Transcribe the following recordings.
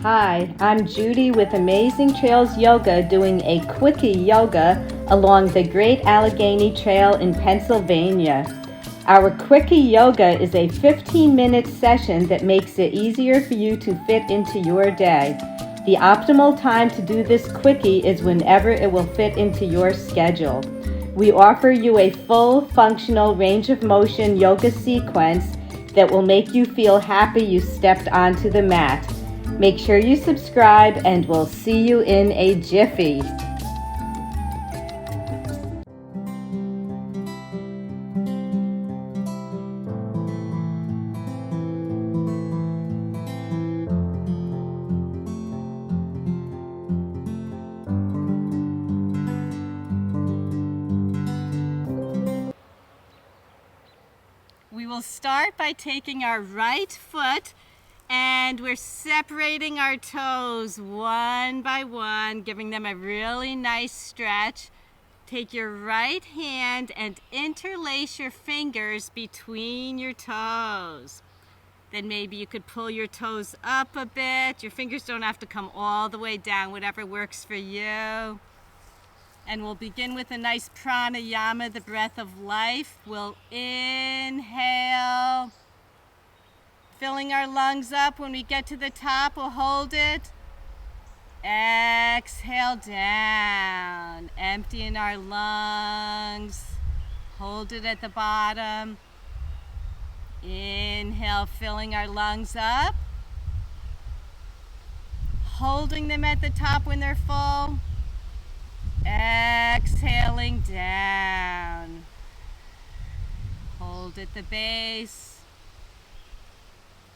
Hi, I'm Judy with Amazing Trails Yoga doing a Quickie yoga along the Great Allegheny Trail in Pennsylvania. Our Quickie yoga is a 15-minute session that makes it easier for you to fit into your day. The optimal time to do this Quickie is whenever it will fit into your schedule. We offer you a full functional range of motion yoga sequence that will make you feel happy you stepped onto the mat. Make sure you subscribe and we'll see you in a jiffy. We will start by taking our right foot and we're separating our toes one by one, giving them a really nice stretch. Take your right hand and interlace your fingers between your toes. Then maybe you could pull your toes up a bit. Your fingers don't have to come all the way down, whatever works for you. And we'll begin with a nice pranayama, the breath of life. We'll inhale, filling our lungs up. When we get to the top, we'll hold it. Exhale down, emptying our lungs. Hold it at the bottom. Inhale, filling our lungs up. Holding them at the top when they're full. Exhaling down. Hold at the base.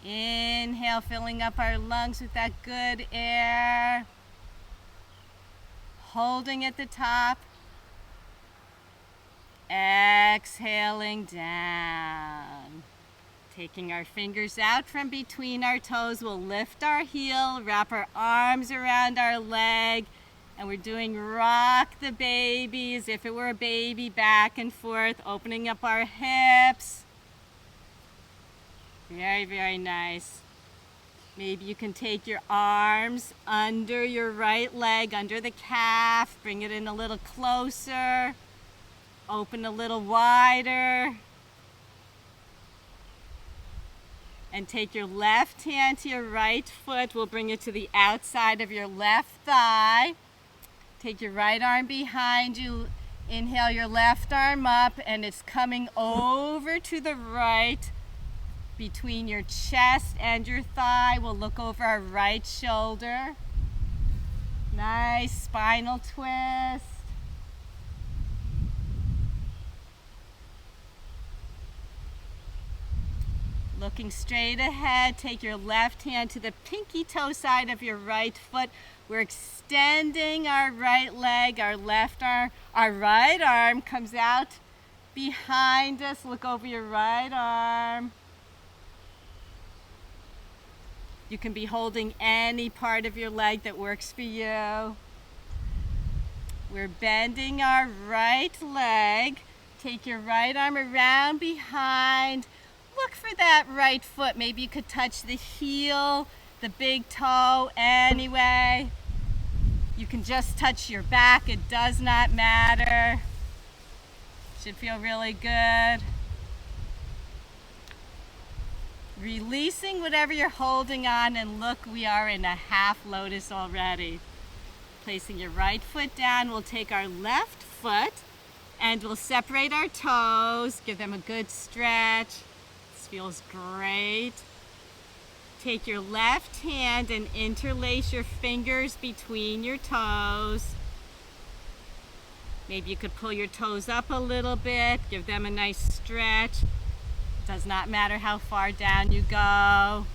Inhale, filling up our lungs with that good air. Holding at the top. Exhaling down. Taking our fingers out from between our toes, we'll lift our heel, wrap our arms around our leg, and we're doing rock the baby as if it were a baby, back and forth, opening up our hips. Very, very nice. Maybe you can take your arms under your right leg, under the calf, bring it in a little closer, open a little wider. And take your left hand to your right foot. We'll bring it to the outside of your left thigh. Take your right arm behind you. Inhale your left arm up, and it's coming over to the right between your chest and your thigh. We'll look over our right shoulder. Nice spinal twist. Looking straight ahead, take your left hand to the pinky toe side of your right foot. We're extending our right leg, our left arm, our right arm comes out behind us. Look over your right arm. You can be holding any part of your leg that works for you. We're bending our right leg. Take your right arm around behind. Look for that right foot. Maybe you could touch the heel, the big toe anyway. You can just touch your back. It does not matter. Should feel really good. Releasing whatever you're holding on, and look, we are in a half lotus already. Placing your right foot down, we'll take our left foot and we'll separate our toes, give them a good stretch. Feels great. Take your left hand and interlace your fingers between your toes. Maybe you could pull your toes up a little bit, give them a nice stretch. Does not matter how far down you go.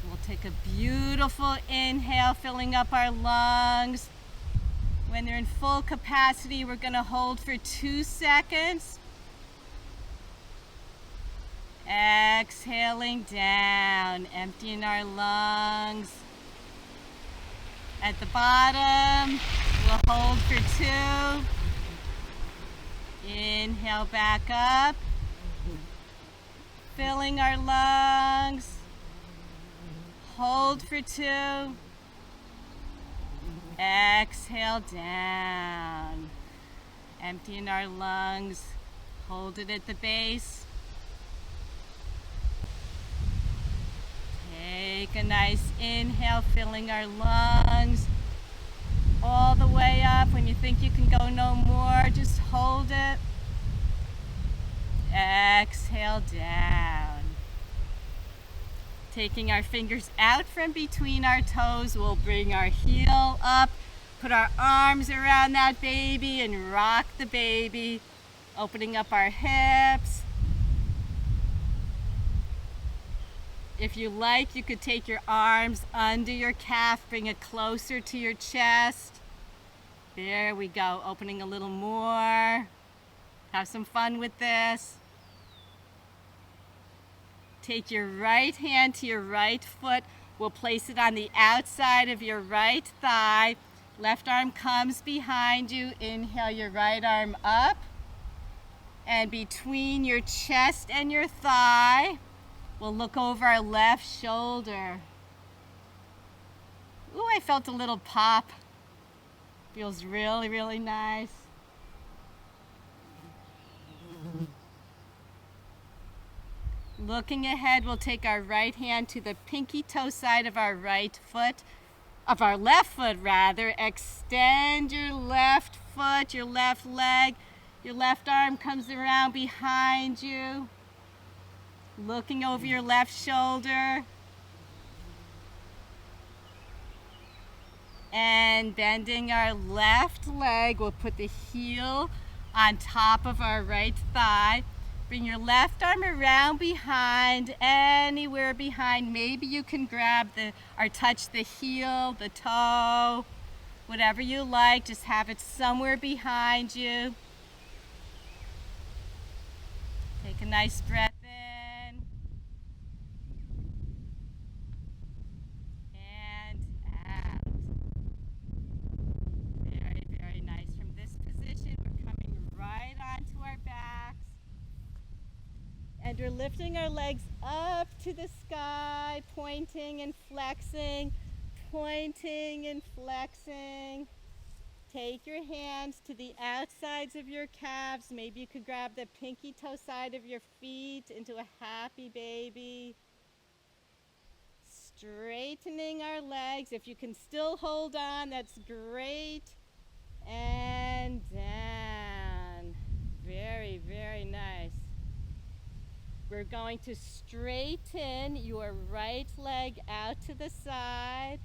We'll take a beautiful inhale, filling up our lungs. When they're in full capacity, we're going to hold for 2 seconds. Exhaling down, emptying our lungs. At the bottom, we'll hold for 2. Inhale back up, filling our lungs. Hold for 2. Exhale down. Emptying our lungs. Hold it at the base. Take a nice inhale, filling our lungs all the way up. When you think you can go no more, just hold it. Exhale down. Taking our fingers out from between our toes, we'll bring our heel up, put our arms around that baby and rock the baby, opening up our hips. If you like, you could take your arms under your calf, bring it closer to your chest. There we go, opening a little more. Have some fun with this. Take your right hand to your right foot. We'll place it on the outside of your right thigh. Left arm comes behind you. Inhale your right arm up. And between your chest and your thigh, we'll look over our left shoulder. Ooh, I felt a little pop. Feels really, really nice. Looking ahead, we'll take our right hand to the pinky toe side of our right foot, of our left foot rather. Extend your left foot, your left leg. Your left arm comes around behind you. Looking over your left shoulder. And bending our left leg, we'll put the heel on top of our right thigh. Bring your left arm around behind, anywhere behind. Maybe you can grab or touch the heel, the toe, whatever you like. Just have it somewhere behind you. Take a nice breath in. And out. Very, very nice. From this position, we're coming right onto our backs. And we're lifting our legs up to the sky, pointing and flexing, pointing and flexing. Take your hands to the outsides of your calves. Maybe you could grab the pinky toe side of your feet into a happy baby. Straightening our legs. If you can still hold on, that's great. And down. Very, very nice. We're going to straighten your right leg out to the side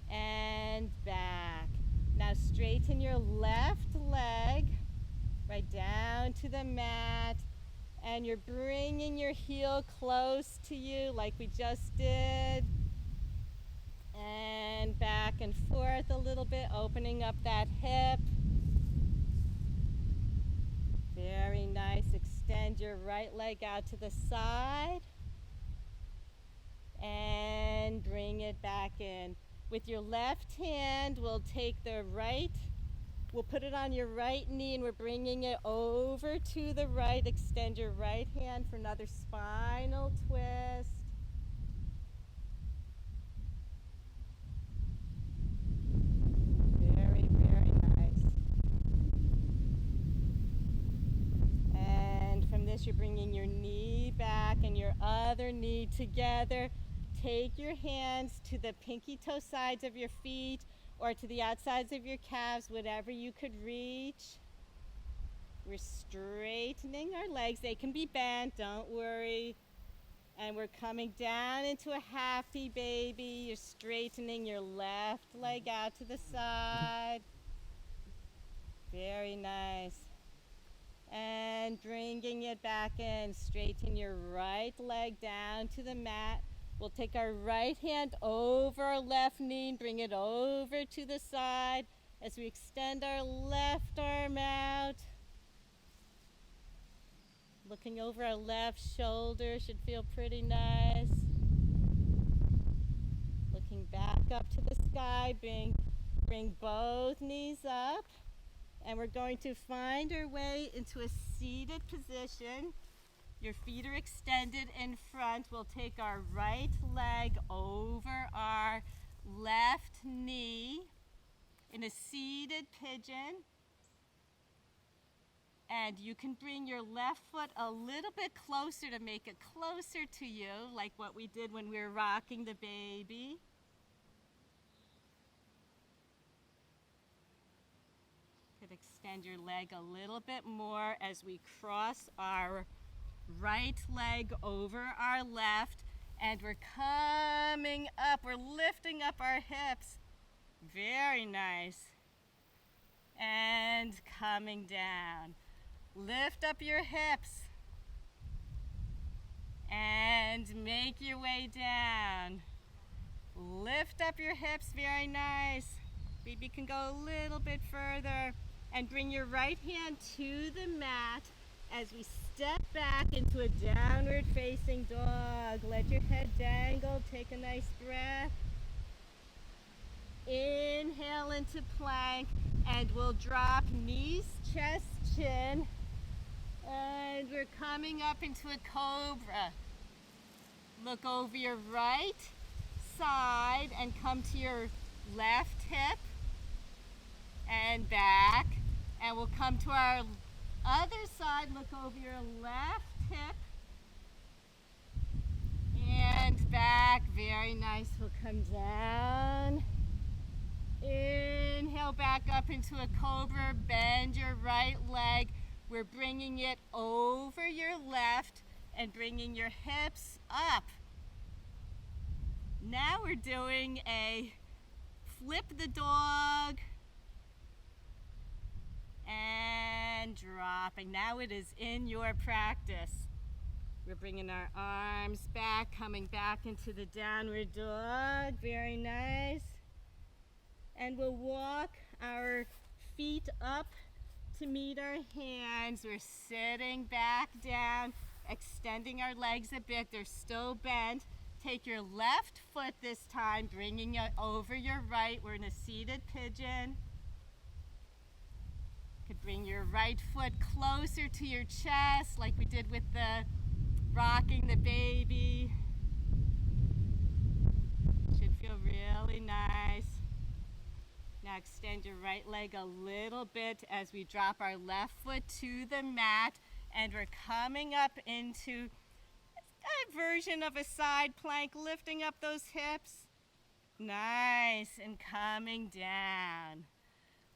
and back. Now straighten your left leg right down to the mat, and you're bringing your heel close to you like we just did. And back and forth a little bit, opening up that hip. Very nice. Extend your right leg out to the side and bring it back in. With your left hand, we'll take we'll put it on your right knee, and we're bringing it over to the right. Extend your right hand for another spinal twist. Very, very nice. And from this, you're bringing your knee back and your other knee together. Take your hands to the pinky toe sides of your feet or to the outsides of your calves, whatever you could reach. We're straightening our legs. They can be bent, don't worry. And we're coming down into a happy baby. You're straightening your left leg out to the side. Very nice. And bringing it back in. Straighten your right leg down to the mat. We'll take our right hand over our left knee and bring it over to the side as we extend our left arm out. Looking over our left shoulder should feel pretty nice. Looking back up to the sky, bring both knees up. And we're going to find our way into a seated position. Your feet are extended in front. We'll take our right leg over our left knee in a seated pigeon. And you can bring your left foot a little bit closer to make it closer to you, like what we did when we were rocking the baby. Could extend your leg a little bit more as we cross our right leg over our left, and we're coming up, we're lifting up our hips. Very nice. And coming down. Lift up your hips and make your way down. Lift up your hips, very nice. Maybe you can go a little bit further and bring your right hand to the mat as we step back into a downward facing dog. Let your head dangle, take a nice breath. Inhale into plank, and we'll drop knees, chest, chin. And we're coming up into a cobra. Look over your right side and come to your left hip and back. And we'll come to our other side. Look over your left hip and back. Very nice. We'll come down. Inhale back up into a cobra. Bend your right leg. We're bringing it over your left and bringing your hips up. Now we're doing a flip the dog and dropping. Now it is in your practice. We're bringing our arms back, coming back into the downward dog. Very nice. And we'll walk our feet up to meet our hands. We're sitting back down, extending our legs a bit. They're still bent. Take your left foot this time, bringing it over your right. We're in a seated pigeon. You could bring your right foot closer to your chest, like we did with the rocking the baby. Should feel really nice. Now extend your right leg a little bit as we drop our left foot to the mat, and we're coming up into a version of a side plank, lifting up those hips. Nice, and coming down.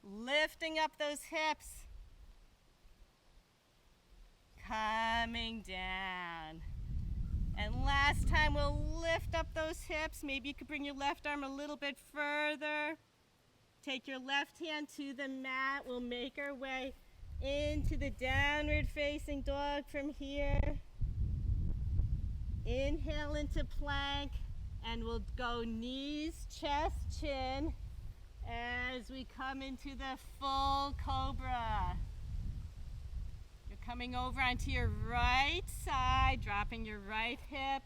Lifting up those hips. Coming down. And last time we'll lift up those hips. Maybe you could bring your left arm a little bit further. Take your left hand to the mat. We'll make our way into the downward facing dog from here. Inhale into plank, and we'll go knees, chest, chin as we come into the full cobra. You're coming over onto your right side, dropping your right hip.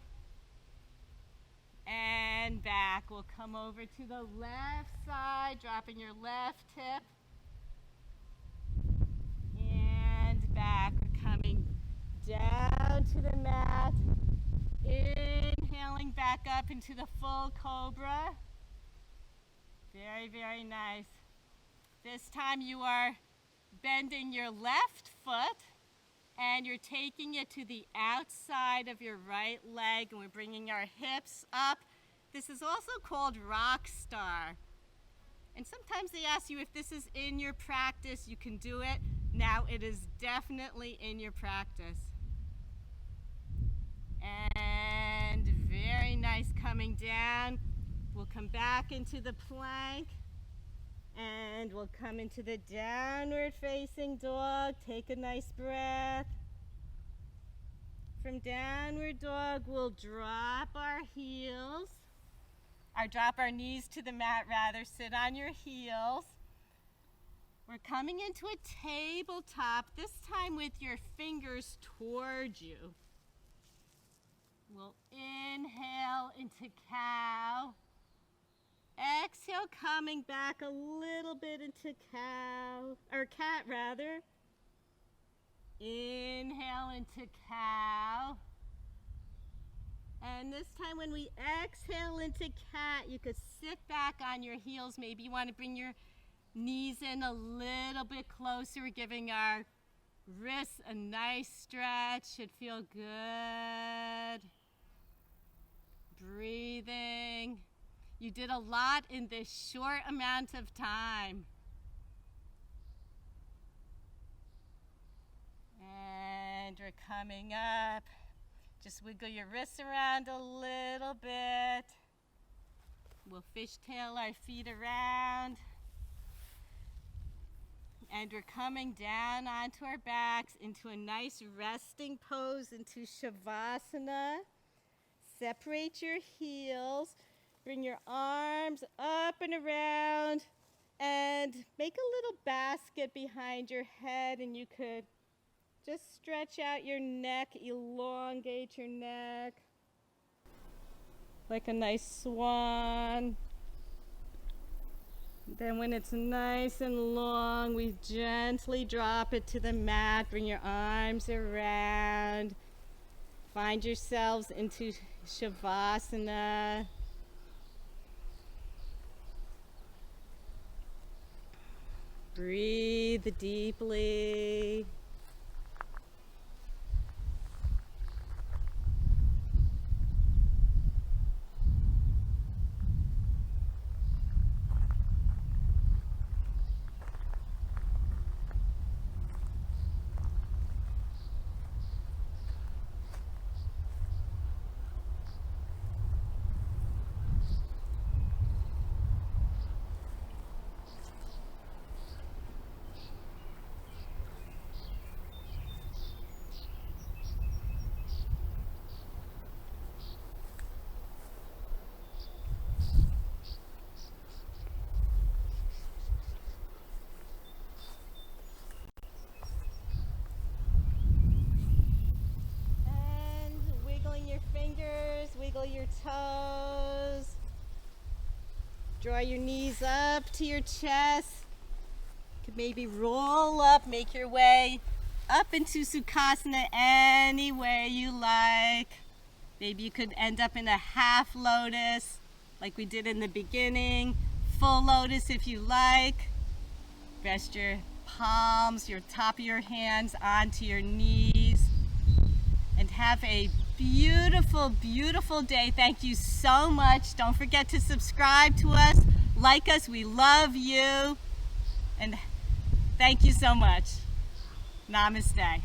And back. We'll come over to the left side, dropping your left hip. And back. We're coming down to the mat. Inhaling back up into the full cobra. Very, very nice. This time you are bending your left foot and you're taking it to the outside of your right leg, and we're bringing our hips up. This is also called rock star. And sometimes they ask you if this is in your practice. You can do it. Now it is definitely in your practice. And very nice, coming down. We'll come back into the plank, and we'll come into the downward facing dog. Take a nice breath. From downward dog, we'll drop our heels, or drop our knees to the mat rather. Sit on your heels. We're coming into a tabletop, this time with your fingers towards you. We'll inhale into cow. Exhale, coming back a little bit into cow, or cat rather. Inhale into cow. And this time when we exhale into cat, you could sit back on your heels. Maybe you want to bring your knees in a little bit closer, giving our wrists a nice stretch. Should feel good. Breathing. You did a lot in this short amount of time. And we're coming up. Just wiggle your wrists around a little bit. We'll fishtail our feet around. And we're coming down onto our backs into a nice resting pose, into Shavasana. Separate your heels. Bring your arms up and around. And make a little basket behind your head, and you could just stretch out your neck, elongate your neck like a nice swan. Then when it's nice and long, we gently drop it to the mat. Bring your arms around. Find yourselves into Shavasana. Breathe deeply. Wiggle your toes. Draw your knees up to your chest. You could maybe roll up, make your way up into Sukhasana any way you like. Maybe you could end up in a half lotus like we did in the beginning. Full lotus if you like. Rest your palms, your top of your hands onto your knees. And have a beautiful, beautiful day. Thank you so much. Don't forget to subscribe to us, like us. We love you. And thank you so much. Namaste.